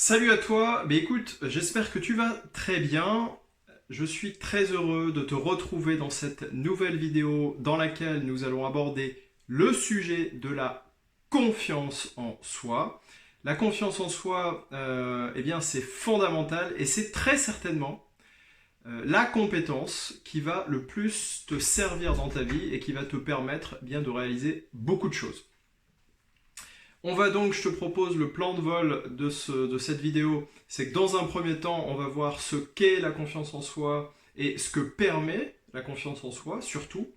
Salut à toi, écoute, j'espère que tu vas très bien. Je suis très heureux de te retrouver dans cette nouvelle vidéo dans laquelle nous allons aborder le sujet de la confiance en soi. La confiance en soi, eh bien, c'est fondamental et c'est très certainement la compétence qui va le plus te servir dans ta vie et qui va te permettre bien de réaliser beaucoup de choses. On va donc, je te propose le plan de vol de cette vidéo, c'est que dans un premier temps, on va voir ce qu'est la confiance en soi et ce que permet la confiance en soi, surtout.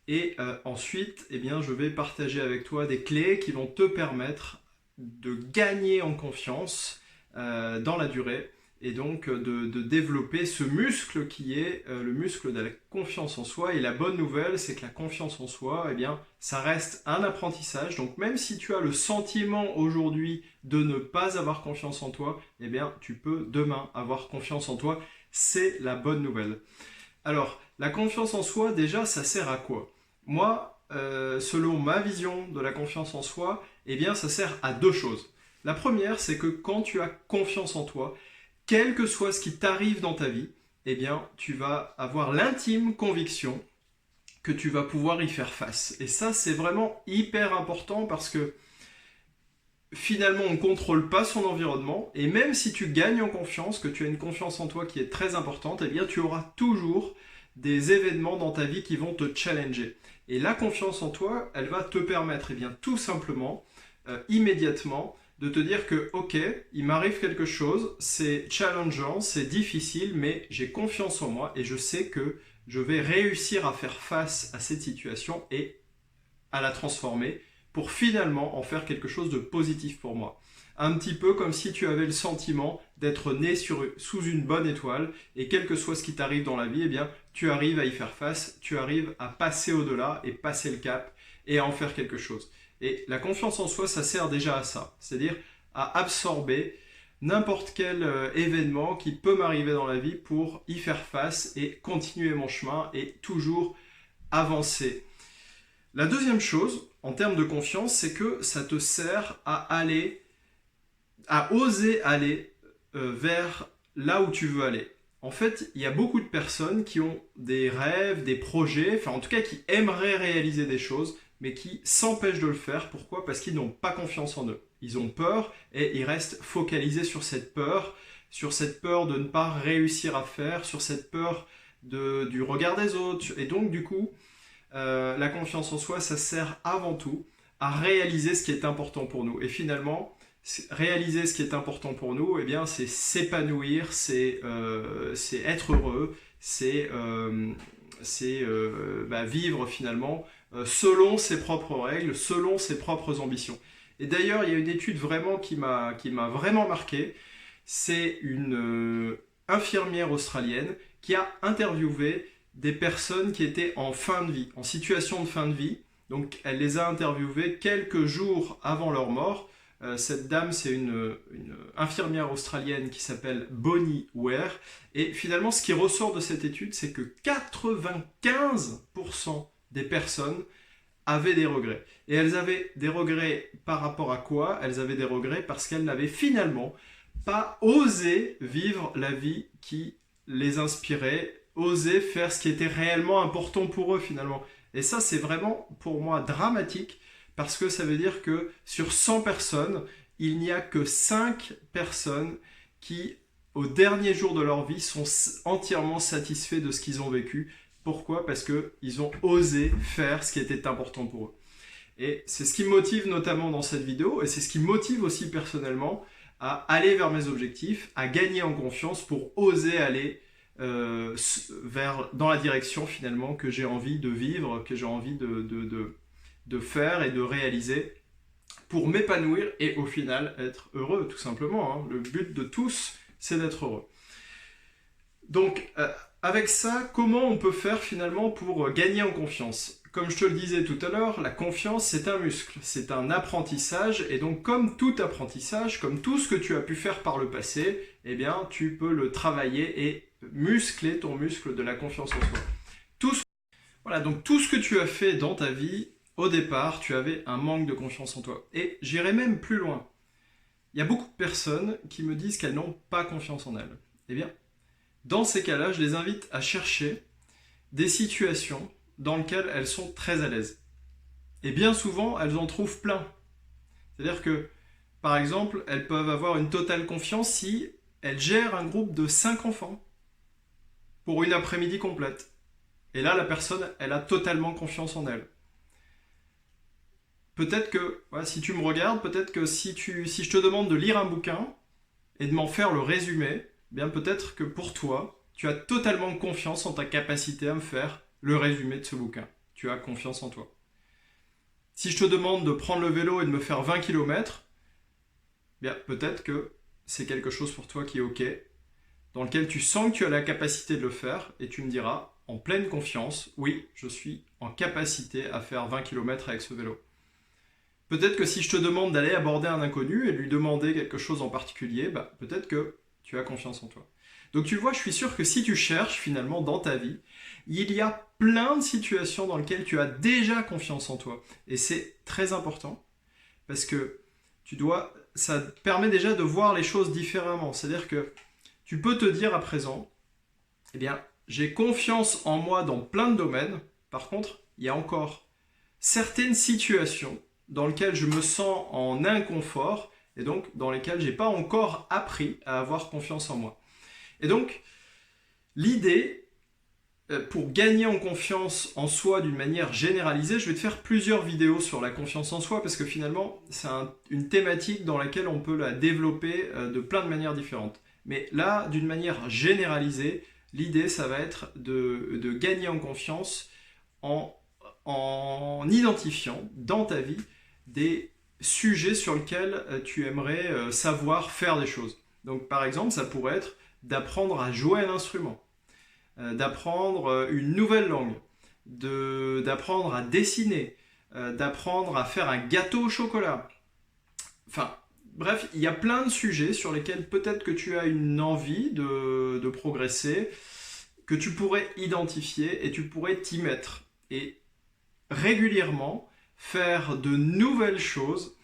Et ensuite, eh bien, je vais partager avec toi des clés qui vont te permettre de gagner en confiance dans la durée et donc de développer ce muscle qui est le muscle de la confiance en soi. Et la bonne nouvelle, c'est que la confiance en soi, eh bien, ça reste un apprentissage. Donc même si tu as le sentiment aujourd'hui de ne pas avoir confiance en toi, eh bien, tu peux demain avoir confiance en toi. C'est la bonne nouvelle. Alors, la confiance en soi, déjà, ça sert à quoi? Moi, selon ma vision de la confiance en soi, eh bien, ça sert à deux choses. La première, c'est que quand tu as confiance en toi, quel que soit ce qui t'arrive dans ta vie, eh bien, tu vas avoir l'intime conviction que tu vas pouvoir y faire face. Et ça, c'est vraiment hyper important parce que finalement, on ne contrôle pas son environnement. Et même si tu gagnes en confiance, que tu as une confiance en toi qui est très importante, eh bien, tu auras toujours des événements dans ta vie qui vont te challenger. Et la confiance en toi, elle va te permettre, eh bien, tout simplement, immédiatement, de te dire que, ok, il m'arrive quelque chose, c'est challengeant, c'est difficile, mais j'ai confiance en moi et je sais que je vais réussir à faire face à cette situation et à la transformer pour finalement en faire quelque chose de positif pour moi. Un petit peu comme si tu avais le sentiment d'être né sous une bonne étoile et quel que soit ce qui t'arrive dans la vie, eh bien, tu arrives à y faire face, tu arrives à passer au-delà et passer le cap et à en faire quelque chose. Et la confiance en soi, ça sert déjà à ça, c'est-à-dire à absorber n'importe quel événement qui peut m'arriver dans la vie pour y faire face et continuer mon chemin et toujours avancer. La deuxième chose, en termes de confiance, c'est que ça te sert à oser aller vers là où tu veux aller. En fait, il y a beaucoup de personnes qui ont des rêves, des projets, enfin en tout cas qui aimeraient réaliser des choses, mais qui s'empêchent de le faire. Pourquoi? Parce qu'ils n'ont pas confiance en eux. Ils ont peur et ils restent focalisés sur cette peur de ne pas réussir à faire, sur cette peur du regard des autres. Et donc du coup, la confiance en soi, ça sert avant tout à réaliser ce qui est important pour nous. Et finalement, réaliser ce qui est important pour nous, eh bien, c'est s'épanouir, c'est être heureux, c'est vivre finalement selon ses propres règles, selon ses propres ambitions. Et d'ailleurs, il y a une étude vraiment qui m'a vraiment marqué. C'est une infirmière australienne qui a interviewé des personnes qui étaient en fin de vie, en situation de fin de vie. Donc elle les a interviewées quelques jours avant leur mort. Cette dame, c'est une infirmière australienne qui s'appelle Bonnie Ware. Et finalement, ce qui ressort de cette étude, c'est que 95% des personnes avaient des regrets. Et elles avaient des regrets par rapport à quoi? Elles avaient des regrets parce qu'elles n'avaient finalement pas osé vivre la vie qui les inspirait, oser faire ce qui était réellement important pour eux finalement. Et ça, c'est vraiment pour moi dramatique parce que ça veut dire que sur 100 personnes, il n'y a que 5 personnes qui, au dernier jour de leur vie, sont entièrement satisfaits de ce qu'ils ont vécu. Pourquoi? Parce qu'ils ont osé faire ce qui était important pour eux. Et c'est ce qui me motive notamment dans cette vidéo et c'est ce qui me motive aussi personnellement à aller vers mes objectifs, à gagner en confiance pour oser aller dans la direction finalement que j'ai envie de vivre, que j'ai envie de faire et de réaliser pour m'épanouir et au final être heureux tout simplement. Hein. Le but de tous, c'est d'être heureux. Donc avec ça, comment on peut faire finalement pour gagner en confiance? Comme je te le disais tout à l'heure, la confiance c'est un muscle, c'est un apprentissage et donc comme tout apprentissage, comme tout ce que tu as pu faire par le passé, eh bien tu peux le travailler et muscler ton muscle de la confiance en soi. Voilà, donc tout ce que tu as fait dans ta vie, au départ, tu avais un manque de confiance en toi. Et j'irai même plus loin. il y a beaucoup de personnes qui me disent qu'elles n'ont pas confiance en elles. Eh bien, dans ces cas-là, je les invite à chercher des situations dans lesquelles elles sont très à l'aise. Et bien souvent, elles en trouvent plein. C'est-à-dire que, par exemple, elles peuvent avoir une totale confiance si elles gèrent un groupe de 5 enfants pour une après-midi complète. Et là, la personne, elle a totalement confiance en elle. Peut-être que, voilà, si tu me regardes, peut-être que si je te demande de lire un bouquin et de m'en faire le résumé, eh bien peut-être que pour toi, tu as totalement confiance en ta capacité à me faire le résumé de ce bouquin. Tu as confiance en toi. Si je te demande de prendre le vélo et de me faire 20 km, bien peut-être que c'est quelque chose pour toi qui est OK, dans lequel tu sens que tu as la capacité de le faire et tu me diras en pleine confiance, oui, je suis en capacité à faire 20 km avec ce vélo. Peut-être que si je te demande d'aller aborder un inconnu et de lui demander quelque chose en particulier, peut-être que tu as confiance en toi. Donc tu vois, je suis sûr que si tu cherches finalement dans ta vie, il y a plein de situations dans lesquelles tu as déjà confiance en toi. Et c'est très important parce que ça te permet déjà de voir les choses différemment. C'est-à-dire que tu peux te dire à présent, eh bien, j'ai confiance en moi dans plein de domaines. Par contre, il y a encore certaines situations dans lesquelles je me sens en inconfort et donc dans lesquelles je n'ai pas encore appris à avoir confiance en moi. Et donc, l'idée, pour gagner en confiance en soi d'une manière généralisée, je vais te faire plusieurs vidéos sur la confiance en soi parce que finalement, c'est une thématique dans laquelle on peut la développer de plein de manières différentes. Mais là, d'une manière généralisée, l'idée, ça va être de gagner en confiance en identifiant dans ta vie des sujets sur lesquels tu aimerais savoir faire des choses. Donc par exemple, ça pourrait être d'apprendre à jouer un instrument, d'apprendre une nouvelle langue, d'apprendre à dessiner, d'apprendre à faire un gâteau au chocolat. Enfin, bref, il y a plein de sujets sur lesquels peut-être que tu as une envie de progresser, que tu pourrais identifier et tu pourrais t'y mettre. Et régulièrement, faire de nouvelles choses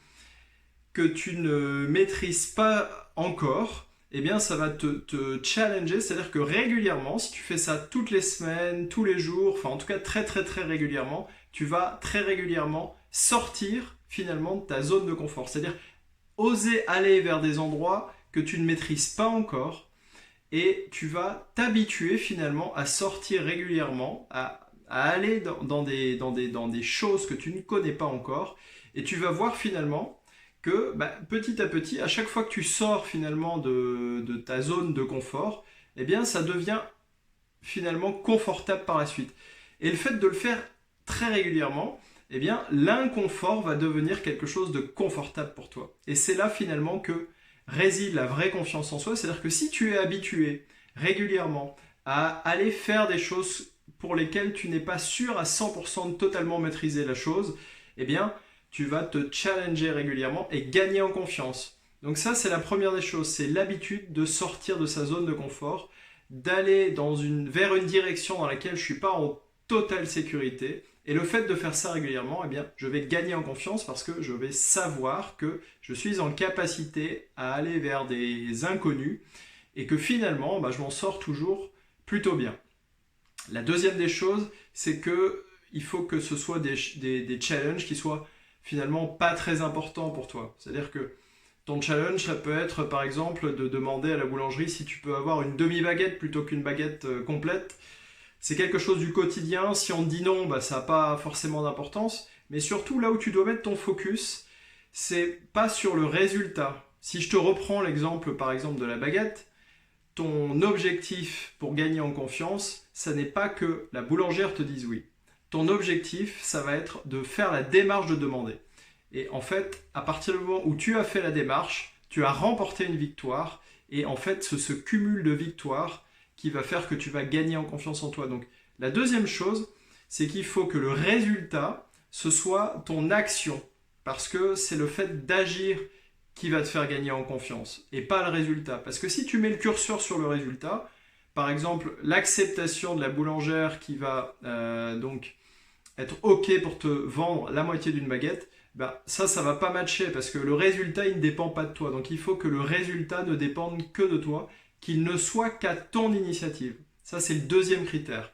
que tu ne maîtrises pas encore, eh bien ça va te challenger, c'est-à-dire que régulièrement, si tu fais ça toutes les semaines, tous les jours, enfin en tout cas très très très régulièrement, tu vas très régulièrement sortir finalement de ta zone de confort, c'est-à-dire oser aller vers des endroits que tu ne maîtrises pas encore et tu vas t'habituer finalement à sortir régulièrement, à aller dans des choses que tu ne connais pas encore et tu vas voir finalement que petit à petit, à chaque fois que tu sors finalement de ta zone de confort, eh bien ça devient finalement confortable par la suite. Et le fait de le faire très régulièrement, eh bien l'inconfort va devenir quelque chose de confortable pour toi. Et c'est là finalement que réside la vraie confiance en soi, c'est-à-dire que si tu es habitué régulièrement à aller faire des choses pour lesquelles tu n'es pas sûr à 100% de totalement maîtriser la chose, eh bien tu vas te challenger régulièrement et gagner en confiance. Donc ça, c'est la première des choses, c'est l'habitude de sortir de sa zone de confort, d'aller vers une direction dans laquelle je ne suis pas en totale sécurité. Et le fait de faire ça régulièrement, eh bien, je vais gagner en confiance parce que je vais savoir que je suis en capacité à aller vers des inconnus et que finalement, je m'en sors toujours plutôt bien. La deuxième des choses, c'est qu'il faut que ce soit des challenges qui soient finalement pas très important pour toi. C'est-à-dire que ton challenge, ça peut être par exemple de demander à la boulangerie si tu peux avoir une demi-baguette plutôt qu'une baguette complète. C'est quelque chose du quotidien. Si on te dit non, ça n'a pas forcément d'importance. Mais surtout, là où tu dois mettre ton focus, c'est pas sur le résultat. Si je te reprends l'exemple par exemple de la baguette, ton objectif pour gagner en confiance, ça n'est pas que la boulangère te dise oui. Ton objectif, ça va être de faire la démarche de demander. Et en fait, à partir du moment où tu as fait la démarche, tu as remporté une victoire. Et en fait, c'est ce cumul de victoires qui va faire que tu vas gagner en confiance en toi. Donc, la deuxième chose, c'est qu'il faut que le résultat, ce soit ton action. Parce que c'est le fait d'agir qui va te faire gagner en confiance et pas le résultat. Parce que si tu mets le curseur sur le résultat, par exemple, l'acceptation de la boulangère qui va donc être OK pour te vendre la moitié d'une baguette, ben, ça va pas matcher parce que le résultat, il ne dépend pas de toi. Donc il faut que le résultat ne dépende que de toi, qu'il ne soit qu'à ton initiative. Ça, c'est le deuxième critère.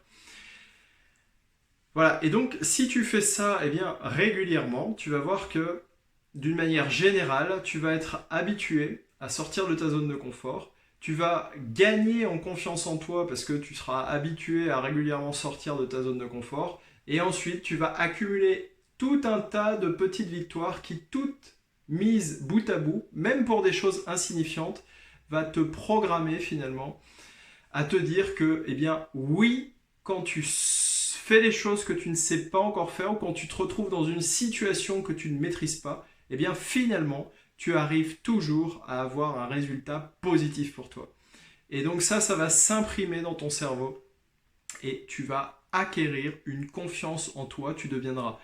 Voilà, et donc si tu fais ça eh bien, régulièrement, tu vas voir que d'une manière générale, tu vas être habitué à sortir de ta zone de confort. Tu vas gagner en confiance en toi parce que tu seras habitué à régulièrement sortir de ta zone de confort. Et ensuite, tu vas accumuler tout un tas de petites victoires qui, toutes mises bout à bout, même pour des choses insignifiantes, va te programmer finalement à te dire que, eh bien, oui, quand tu fais les choses que tu ne sais pas encore faire ou quand tu te retrouves dans une situation que tu ne maîtrises pas, eh bien, finalement, tu arrives toujours à avoir un résultat positif pour toi. Et donc ça va s'imprimer dans ton cerveau et tu vas acquérir une confiance en toi, tu deviendras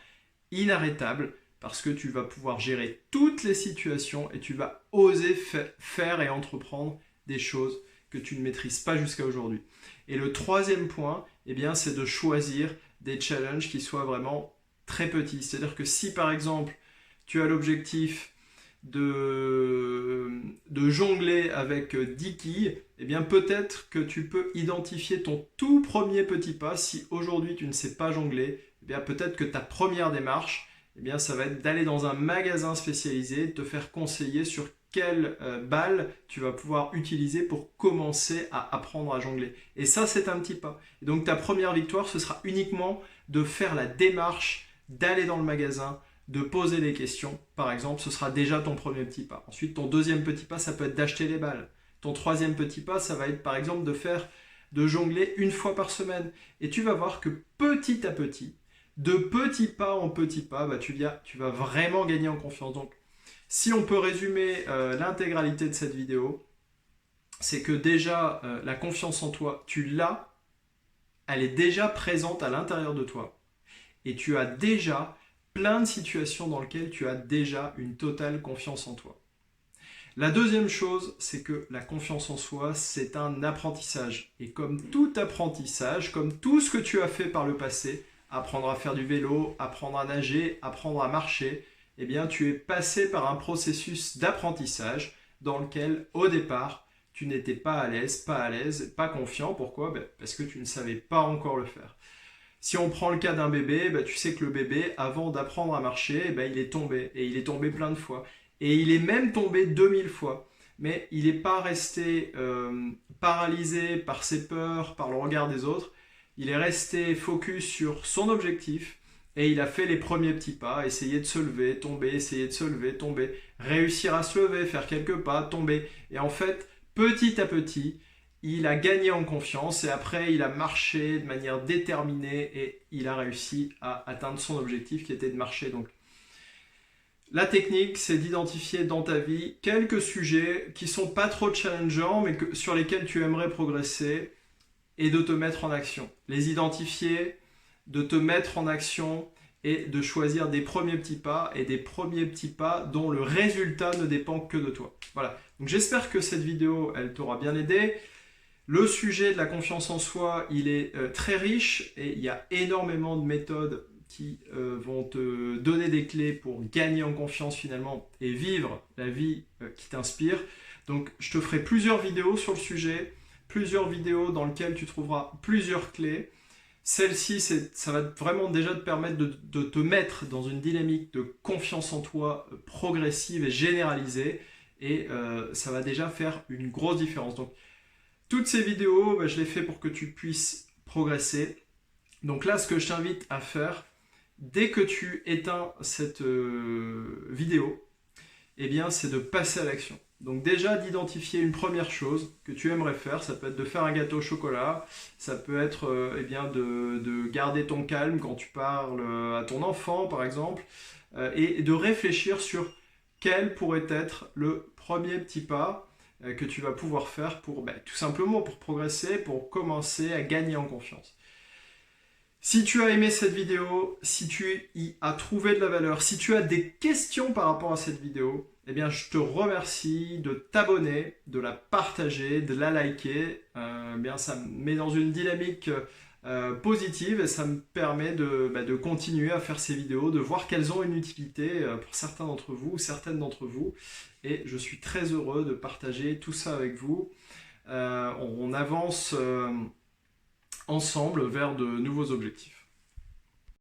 inarrêtable parce que tu vas pouvoir gérer toutes les situations et tu vas oser faire et entreprendre des choses que tu ne maîtrises pas jusqu'à aujourd'hui. Et le troisième point, eh bien, c'est de choisir des challenges qui soient vraiment très petits. C'est-à-dire que si par exemple tu as l'objectif de jongler avec 10 quilles, eh bien peut-être que tu peux identifier ton tout premier petit pas. Si aujourd'hui tu ne sais pas jongler, eh bien peut-être que ta première démarche, eh bien ça va être d'aller dans un magasin spécialisé, de te faire conseiller sur quelle balle tu vas pouvoir utiliser pour commencer à apprendre à jongler. Et ça, c'est un petit pas. Et donc ta première victoire, ce sera uniquement de faire la démarche, d'aller dans le magasin, de poser les questions, par exemple, ce sera déjà ton premier petit pas. Ensuite, ton deuxième petit pas, ça peut être d'acheter les balles. Ton troisième petit pas, ça va être par exemple de jongler une fois par semaine. Et tu vas voir que petit à petit, de petits pas en petits pas, bah, tu vas vraiment gagner en confiance. Donc, si on peut résumer l'intégralité de cette vidéo, c'est que déjà, la confiance en toi, tu l'as, elle est déjà présente à l'intérieur de toi. Et tu as déjà plein de situations dans lesquelles tu as déjà une totale confiance en toi. La deuxième chose, c'est que la confiance en soi, c'est un apprentissage. Et comme tout apprentissage, comme tout ce que tu as fait par le passé, apprendre à faire du vélo, apprendre à nager, apprendre à marcher, eh bien tu es passé par un processus d'apprentissage dans lequel, au départ, tu n'étais pas à l'aise, pas confiant. Pourquoi ? Parce que tu ne savais pas encore le faire. Si on prend le cas d'un bébé, tu sais que le bébé, avant d'apprendre à marcher, il est tombé. Et il est tombé plein de fois. Et il est même tombé 2000 fois. Mais il n'est pas resté paralysé par ses peurs, par le regard des autres. Il est resté focus sur son objectif. Et il a fait les premiers petits pas, essayer de se lever, tomber, essayer de se lever, tomber, réussir à se lever, faire quelques pas, tomber. Et en fait, petit à petit, il a gagné en confiance et après il a marché de manière déterminée et il a réussi à atteindre son objectif qui était de marcher. Donc la technique, c'est d'identifier dans ta vie quelques sujets qui sont pas trop challengeants mais sur lesquels tu aimerais progresser et de te mettre en action. Les identifier, de te mettre en action et de choisir des premiers petits pas et des premiers petits pas dont le résultat ne dépend que de toi. Voilà. Donc j'espère que cette vidéo, elle t'aura bien aidé. Le sujet de la confiance en soi, il est très riche et il y a énormément de méthodes qui vont te donner des clés pour gagner en confiance finalement et vivre la vie qui t'inspire. Donc je te ferai plusieurs vidéos sur le sujet, plusieurs vidéos dans lesquelles tu trouveras plusieurs clés. Celle-ci, ça va vraiment déjà te permettre de te mettre dans une dynamique de confiance en toi progressive et généralisée et ça va déjà faire une grosse différence. Donc, toutes ces vidéos, je les fais pour que tu puisses progresser. Donc là, ce que je t'invite à faire, dès que tu éteins cette vidéo, eh bien, c'est de passer à l'action. Donc déjà, d'identifier une première chose que tu aimerais faire. Ça peut être de faire un gâteau au chocolat. Ça peut être eh bien, de garder ton calme quand tu parles à ton enfant, par exemple. Et de réfléchir sur quel pourrait être le premier petit pas que tu vas pouvoir faire pour tout simplement pour progresser, pour commencer à gagner en confiance. Si tu as aimé cette vidéo, si tu y as trouvé de la valeur, si tu as des questions par rapport à cette vidéo, eh bien je te remercie de t'abonner, de la partager, de la liker. Bien, ça me met dans une dynamique positive et ça me permet de continuer à faire ces vidéos, de voir qu'elles ont une utilité pour certains d'entre vous ou certaines d'entre vous. Et je suis très heureux de partager tout ça avec vous. On avance ensemble vers de nouveaux objectifs.